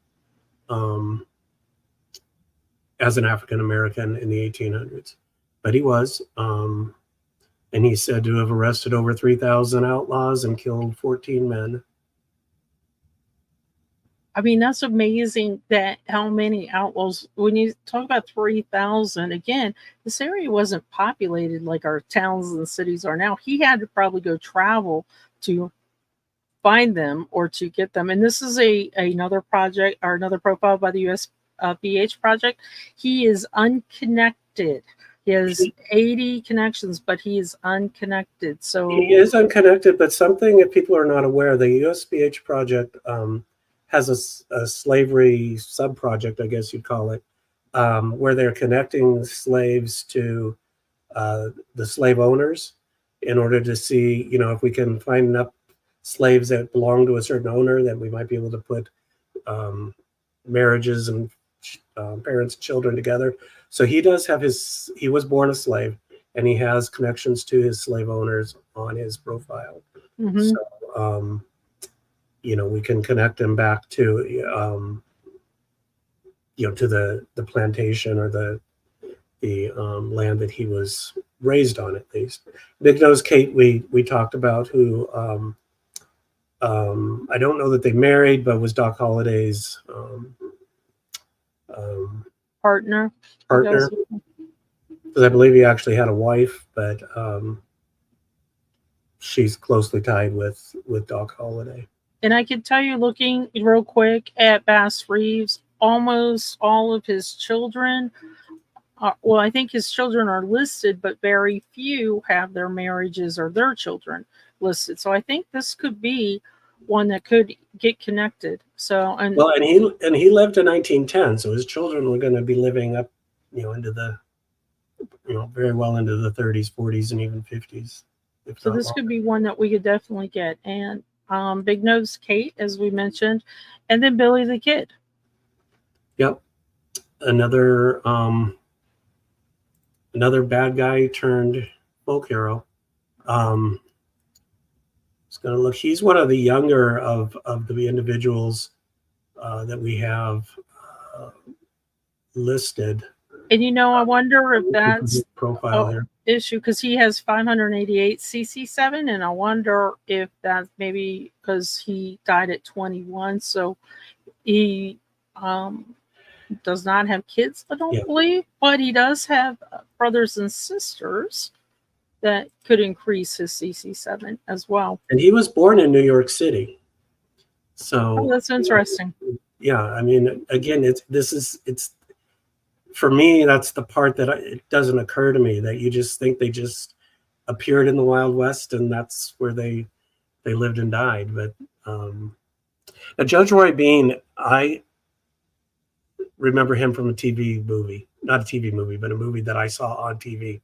as an African American in the 1800s. But he was, and he's said to have arrested over 3,000 outlaws and killed 14 men. I mean, that's amazing that how many outlaws, when you talk about 3,000, again, this area wasn't populated like our towns and cities are now. He had to probably go travel to find them or to get them. And this is another project or another profile by the USPH project. He is unconnected. He has 80 connections, but he is unconnected. So he is unconnected, but something that people are not aware, the USPH project has a slavery sub-project, I guess you'd call it, where they're connecting slaves to the slave owners in order to see, you know, if we can find enough slaves that belong to a certain owner, that we might be able to put marriages and parents and children together. So he does have he was born a slave, and he has connections to his slave owners on his profile. So, you know, we can connect him back to, you know, to the plantation or the land that he was raised on, at least. Big Nose Kate, we talked about, who I don't know that they married, but was Doc Holliday's partner. Because I believe he actually had a wife, but she's closely tied with Doc Holliday. And I can tell you, looking real quick at Bass Reeves, almost all of his children. Well, I think his children are listed, but very few have their marriages or their children listed. So I think this could be one that could get connected. So, and well, and he lived in 1910, so his children were going to be living up, into the, very well into the 30s, 40s, and even 50s. So this could be one that we could definitely get. And Big Nose Kate, as we mentioned, and then Billy the Kid. Yep, another bad guy turned folk hero. It's gonna look. He's one of the younger of the individuals that we have listed. And I wonder if that's profile here issue, because he has 588 CC7, and I wonder if that's maybe because he died at 21, so he does not have kids, I don't believe, but he does have brothers and sisters that could increase his CC7 as well. And he was born in New York City, so that's interesting. Yeah, I mean, again, it's for me, that's the part that it doesn't occur to me, that you just think they just appeared in the Wild West and that's where they lived and died. But now Judge Roy Bean, I remember him from a TV movie, not a TV movie, but a movie that I saw on TV.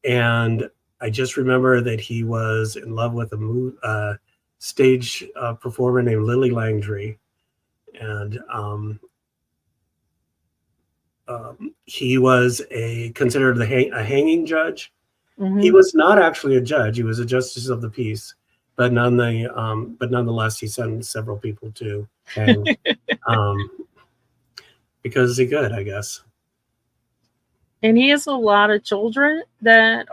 And I just remember that he was in love with a stage performer named Lily Langtry. And he was considered a hanging judge. Mm-hmm. He was not actually a judge; he was a justice of the peace. But nonetheless, he sent several people to hang because he could, I guess. And he has a lot of children that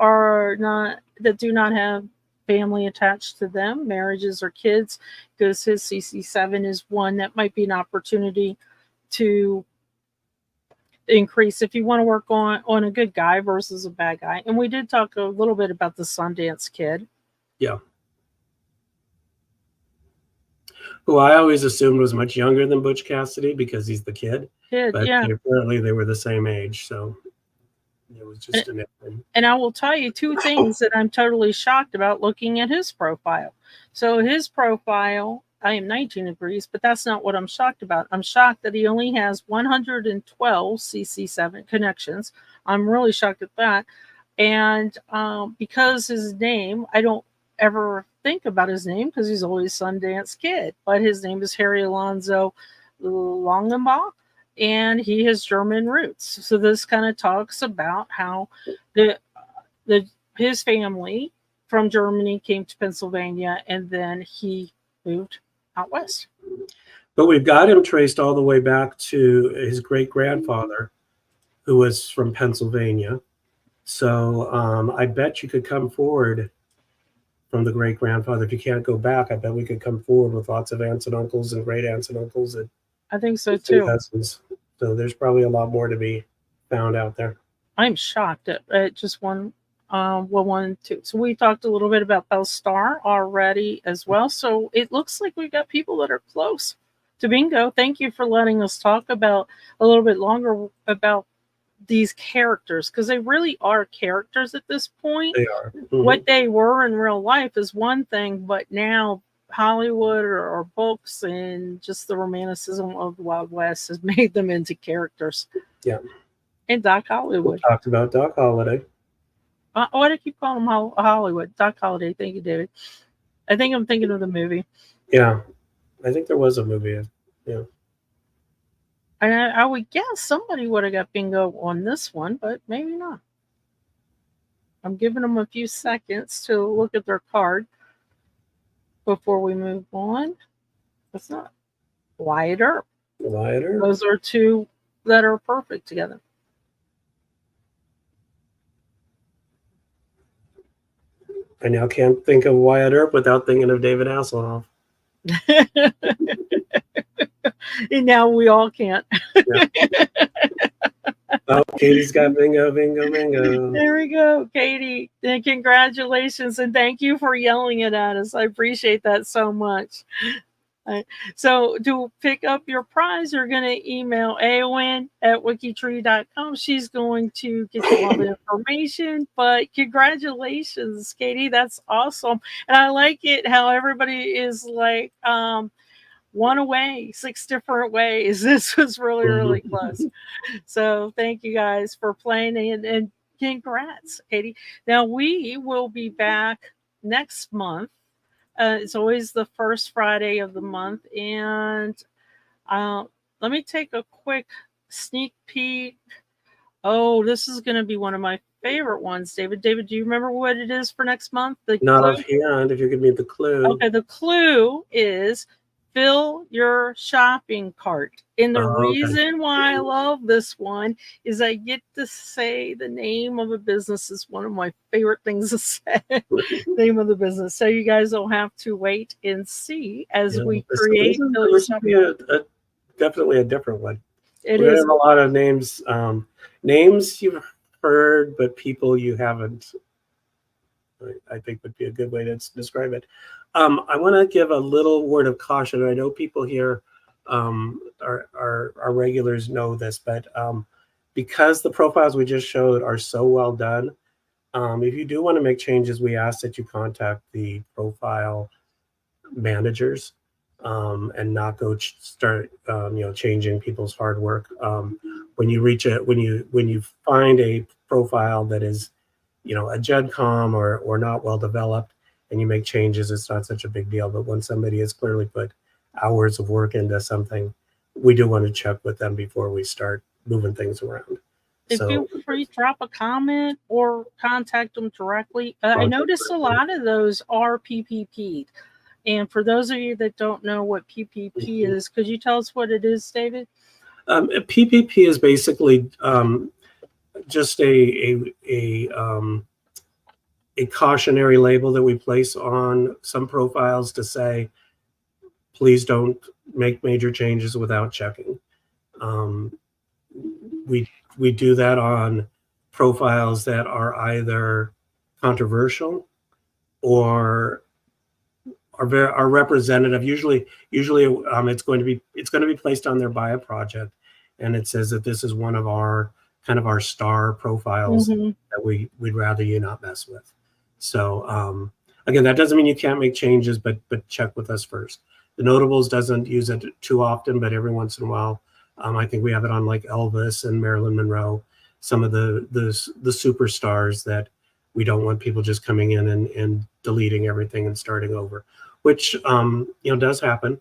do not have family attached to them, marriages or kids, because his CC7 is one that might be an opportunity to increase if you want to work on a good guy versus a bad guy. And we did talk a little bit about the Sundance Kid. Yeah. Who I always assumed was much younger than Butch Cassidy because he's the kid. But yeah. Apparently they were the same age, so it was just an thing. And I will tell you two things that I'm totally shocked about looking at his profile. So his profile, I am 19 degrees, but that's not what I'm shocked about. I'm shocked that he only has 112 CC7 connections. I'm really shocked at that. And because his name, I don't ever think about his name because he's always Sundance Kid, but his name is Harry Alonzo Longenbach, and he has German roots. So this kind of talks about how his family from Germany came to Pennsylvania, and then he moved out west. But we've got him traced all the way back to his great-grandfather, who was from Pennsylvania. So I bet you could come forward from the great-grandfather. If you can't go back, I bet we could come forward with lots of aunts and uncles and great-aunts and uncles. And I think so, too. Cousins. So there's probably a lot more to be found out there. I'm shocked at just one, two. So we talked a little bit about Belle Starr already as well. So it looks like we've got people that are close to bingo. Thank you for letting us talk about a little bit longer about these characters, because they really are characters at this point. They are. Mm-hmm. What they were in real life is one thing, but now Hollywood or books and just the romanticism of the Wild West has made them into characters. Yeah. And Doc Hollywood. We talked about Doc Holliday. Why do I keep calling him Hollywood? Doc Holliday. Thank you, David. I think I'm thinking of the movie. Yeah. I think there was a movie. Yeah. And I would guess somebody would have got bingo on this one, but maybe not. I'm giving them a few seconds to look at their card before we move on. That's not Wyatt Earp. Wyatt Earp. Those are two that are perfect together. I now can't think of Wyatt Earp without thinking of David Hasselhoff. And now we all can't. Yeah. Oh, Katie's got bingo, bingo, bingo. There we go, Katie. And congratulations, and thank you for yelling it at us. I appreciate that so much. So to pick up your prize, you're going to email aon@wikitree.com. She's going to get you all the information. But congratulations, Katie. That's awesome. And I like it how everybody is like one away, 6 different ways. This was really, really close. So thank you guys for playing, and congrats, Katie. Now we will be back next month. It's always the first Friday of the month. And let me take a quick sneak peek. Oh, this is going to be one of my favorite ones, David. David, do you remember what it is for next month? Not offhand, if you give me the clue. Okay, the clue is fill your shopping cart. And the reason why I love this one is I get to say the name of a business. Is one of my favorite things to say. Name of the business. So you guys will have to wait and see as we create. This will be definitely a different one. It We're is gonna have a lot of names. Names you've heard, but people you haven't. I think would be a good way to describe it. I want to give a little word of caution. I know people here, our regulars know this, but because the profiles we just showed are so well done, if you do want to make changes, we ask that you contact the profile managers and not go start changing people's hard work. When you reach it, when you find a profile that is a GEDCOM or not well developed, and you make changes, it's not such a big deal. But when somebody has clearly put hours of work into something, we do want to check with them before we start moving things around. Feel free to drop a comment or contact them directly. I noticed a lot of those are PPP. And for those of you that don't know what PPP is, could you tell us what it is, David? PPP is basically just a cautionary label that we place on some profiles to say, please don't make major changes without checking. We do that on profiles that are either controversial or are representative. Usually it's going to be placed on there by a project, and it says that this is one of our kind of our star profiles that we'd rather you not mess with. So again, that doesn't mean you can't make changes, but check with us first. The Notables doesn't use it too often, but every once in a while, I think we have it on like Elvis and Marilyn Monroe, some of the superstars that we don't want people just coming in and deleting everything and starting over, which does happen.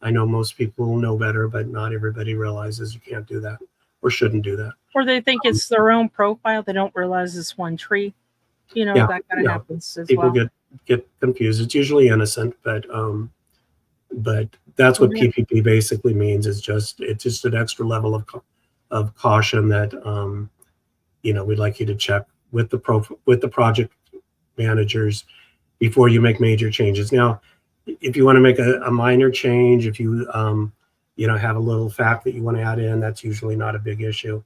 I know most people know better, but not everybody realizes you can't do that or shouldn't do that. Or they think it's their own profile. They don't realize it's one tree. That kind of happens as people well. People get confused. It's usually innocent, but that's what PPP basically means. It's just an extra level of caution that we'd like you to check with the project managers before you make major changes. Now, if you want to make a minor change, if you have a little fact that you want to add in, that's usually not a big issue.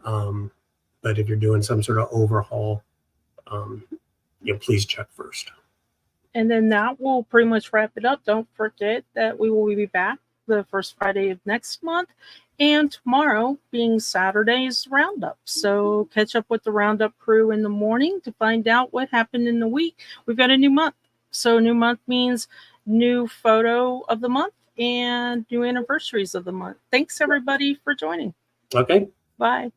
But if you're doing some sort of overhaul, please check first. And then that will pretty much wrap it up. Don't forget that we will be back the first Friday of next month. And tomorrow, being Saturday's Roundup. So catch up with the Roundup crew in the morning to find out what happened in the week. We've got a new month. So new month means new photo of the month and new anniversaries of the month. Thanks, everybody, for joining. Okay. Bye.